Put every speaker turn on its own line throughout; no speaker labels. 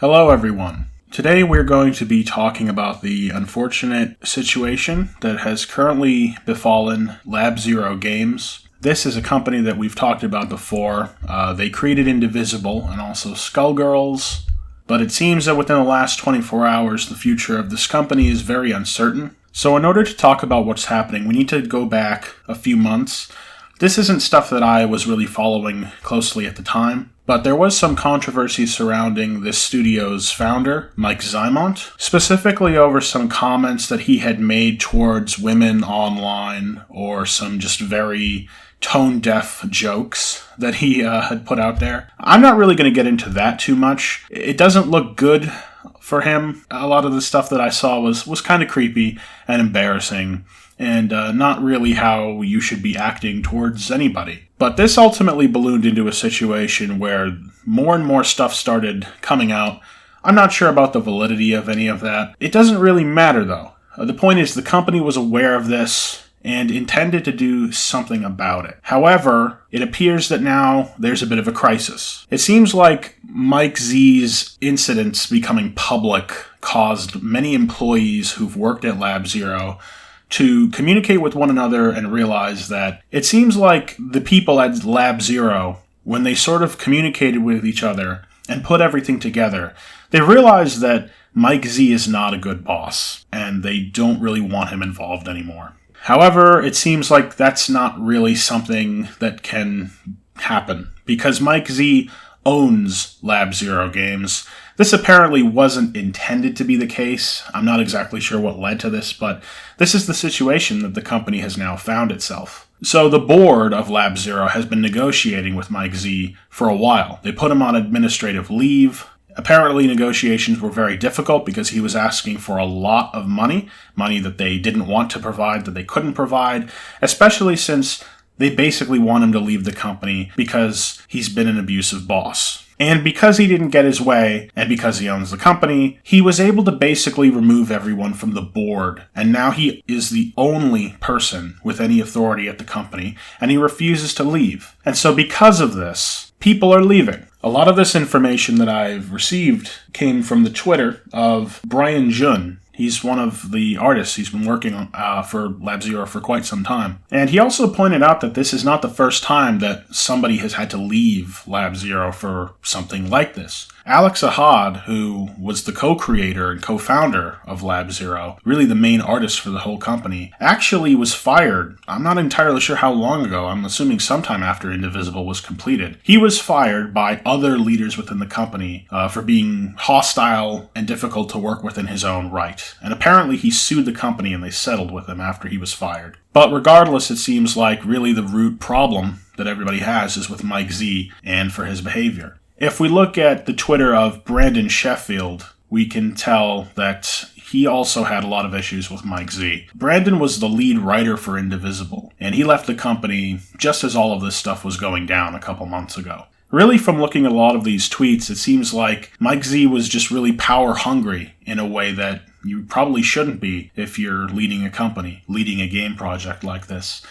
Hello everyone. Today we're going to be talking about the unfortunate situation that has currently befallen Lab Zero Games. This is a company that we've talked about before. They created Indivisible and also Skullgirls, but it seems that within the last 24 hours the future of this company is very uncertain. So in order to talk about what's happening, we need to go back a few months. This isn't stuff that I was really following closely at the time, but there was some controversy surrounding this studio's founder, Mike Zaimont, specifically over some comments that he had made towards women online or some just very tone-deaf jokes that he had put out there. I'm not really going to get into that too much. It doesn't look good for him. A lot of the stuff that I saw was kind of creepy and embarrassing, and not really how you should be acting towards anybody. But this ultimately ballooned into a situation where more and more stuff started coming out. I'm not sure about the validity of any of that. It doesn't really matter, though. The point is the company was aware of this and intended to do something about it. However, it appears that now there's a bit of a crisis. It seems like Mike Z's incidents becoming public caused many employees who've worked at Lab Zero to communicate with one another and realize that it seems like the people at Lab Zero, when they sort of communicated with each other and put everything together, they realized that Mike Z is not a good boss, and they don't really want him involved anymore. However, it seems like that's not really something that can happen, because Mike Z owns Lab Zero Games. This apparently wasn't intended to be the case. I'm not exactly sure what led to this, but this is the situation that the company has now found itself. So the board of Lab Zero has been negotiating with Mike Z for a while. They put him on administrative leave. Apparently negotiations were very difficult because he was asking for a lot of money that they didn't want to provide, that they couldn't provide, especially since they basically want him to leave the company because he's been an abusive boss. And because he didn't get his way, and because he owns the company, he was able to basically remove everyone from the board. And now he is the only person with any authority at the company, and he refuses to leave. And so because of this, people are leaving. A lot of this information that I've received came from the Twitter of Brian Jun. He's one of the artists. He's been working for Lab Zero for quite some time. And he also pointed out that this is not the first time that somebody has had to leave Lab Zero for something like this. Alex Ahad, who was the co-creator and co-founder of Lab Zero, really the main artist for the whole company, actually was fired. I'm not entirely sure how long ago. I'm assuming sometime after Indivisible was completed. He was fired by other leaders within the company for being hostile and difficult to work with in his own right. And apparently he sued the company and they settled with him after he was fired. But regardless, it seems like really the root problem that everybody has is with Mike Z and for his behavior. If we look at the Twitter of Brandon Sheffield, we can tell that he also had a lot of issues with Mike Z. Brandon was the lead writer for Indivisible, and he left the company just as all of this stuff was going down a couple months ago. Really, from looking at a lot of these tweets, it seems like Mike Z was just really power hungry in a way that you probably shouldn't be if you're leading a company, leading a game project like this.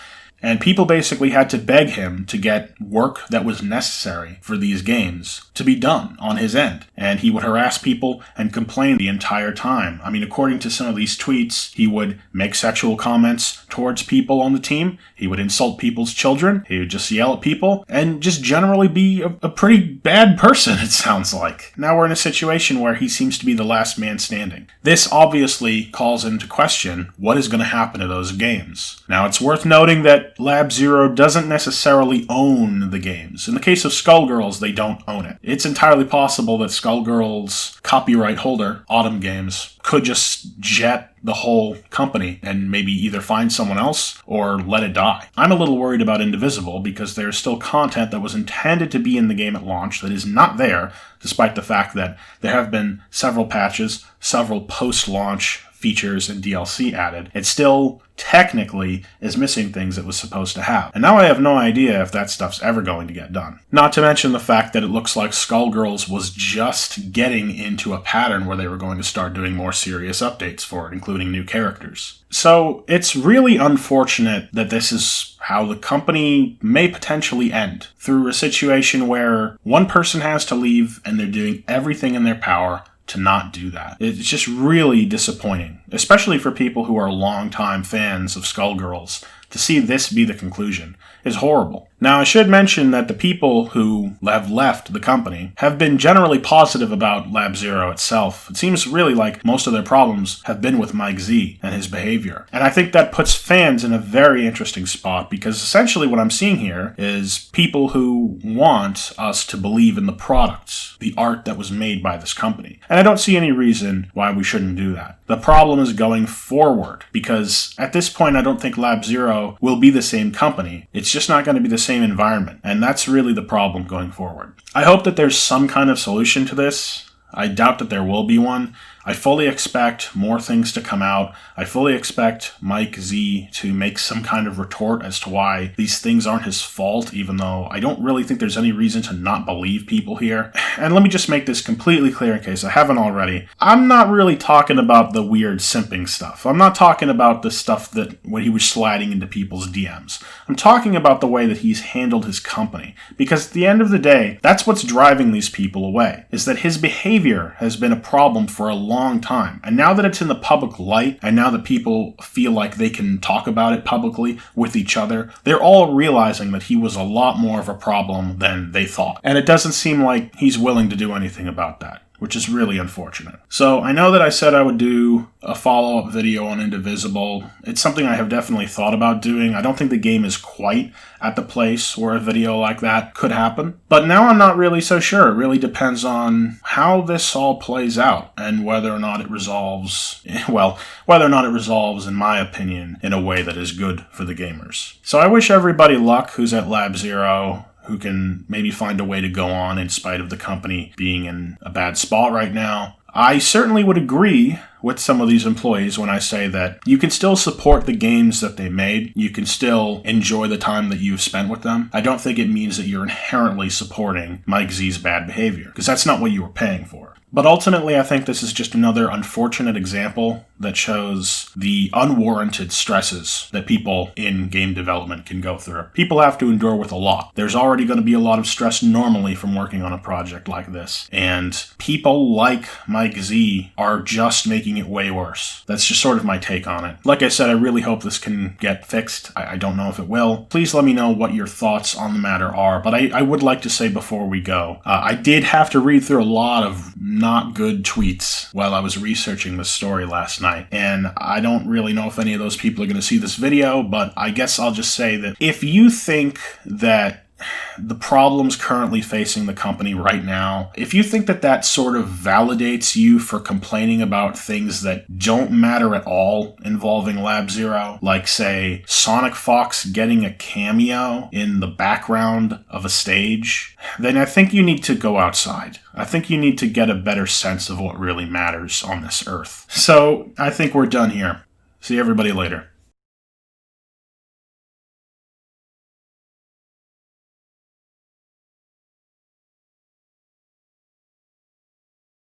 And people basically had to beg him to get work that was necessary for these games to be done on his end. And he would harass people and complain the entire time. I mean, according to some of these tweets, he would make sexual comments towards people on the team. He would insult people's children. He would just yell at people and just generally be a pretty bad person, it sounds like. Now we're in a situation where he seems to be the last man standing. This obviously calls into question what is going to happen to those games. Now, it's worth noting that Lab Zero doesn't necessarily own the games. In the case of Skullgirls, they don't own it. It's entirely possible that Skullgirls' copyright holder, Autumn Games, could just jet the whole company and maybe either find someone else or let it die. I'm a little worried about Indivisible because there's still content that was intended to be in the game at launch that is not there, despite the fact that there have been several patches, several post-launch features and DLC added, it still technically is missing things it was supposed to have. And now I have no idea if that stuff's ever going to get done. Not to mention the fact that it looks like Skullgirls was just getting into a pattern where they were going to start doing more serious updates for it, including new characters. So it's really unfortunate that this is how the company may potentially end, through a situation where one person has to leave and they're doing everything in their power to not do that. It's just really disappointing, especially for people who are longtime fans of Skullgirls. To see this be the conclusion is horrible. Now, I should mention that the people who have left the company have been generally positive about Lab Zero itself. It seems really like most of their problems have been with Mike Z and his behavior. And I think that puts fans in a very interesting spot, because essentially what I'm seeing here is people who want us to believe in the products, the art that was made by this company. And I don't see any reason why we shouldn't do that. The problem is going forward, because at this point I don't think Lab Zero will be the same company. It's just not going to be the same environment, and that's really the problem going forward. I hope that there's some kind of solution to this. I doubt that there will be one. I fully expect more things to come out. I fully expect Mike Z to make some kind of retort as to why these things aren't his fault, even though I don't really think there's any reason to not believe people here. And let me just make this completely clear in case I haven't already. I'm not really talking about the weird simping stuff. I'm not talking about the stuff that when he was sliding into people's DMs. I'm talking about the way that he's handled his company. Because at the end of the day, that's what's driving these people away, is that his behavior has been a problem for a long time. And now that it's in the public light, and now that people feel like they can talk about it publicly with each other, they're all realizing that he was a lot more of a problem than they thought. And it doesn't seem like he's willing to do anything about that, which is really unfortunate. So I know that I said I would do a follow-up video on Indivisible. It's something I have definitely thought about doing. I don't think the game is quite at the place where a video like that could happen. But now I'm not really so sure. It really depends on how this all plays out and whether or not it resolves, in my opinion, in a way that is good for the gamers. So I wish everybody luck who's at Lab Zero, who can maybe find a way to go on in spite of the company being in a bad spot right now. I certainly would agree with some of these employees when I say that you can still support the games that they made. You can still enjoy the time that you've spent with them. I don't think it means that you're inherently supporting Mike Z's bad behavior, because that's not what you were paying for. But ultimately, I think this is just another unfortunate example that shows the unwarranted stresses that people in game development can go through. People have to endure with a lot. There's already going to be a lot of stress normally from working on a project like this. And people like Mike Z are just making it way worse. That's just sort of my take on it. Like I said, I really hope this can get fixed. I don't know if it will. Please let me know what your thoughts on the matter are. But I would like to say before we go, I did have to read through a lot of not good tweets while I was researching this story last night. And I don't really know if any of those people are going to see this video, but I guess I'll just say that if you think that the problems currently facing the company right now, if you think that that sort of validates you for complaining about things that don't matter at all involving Lab Zero, like, say, Sonic Fox getting a cameo in the background of a stage, then I think you need to go outside. I think you need to get a better sense of what really matters on this earth. So I think we're done here. See everybody later.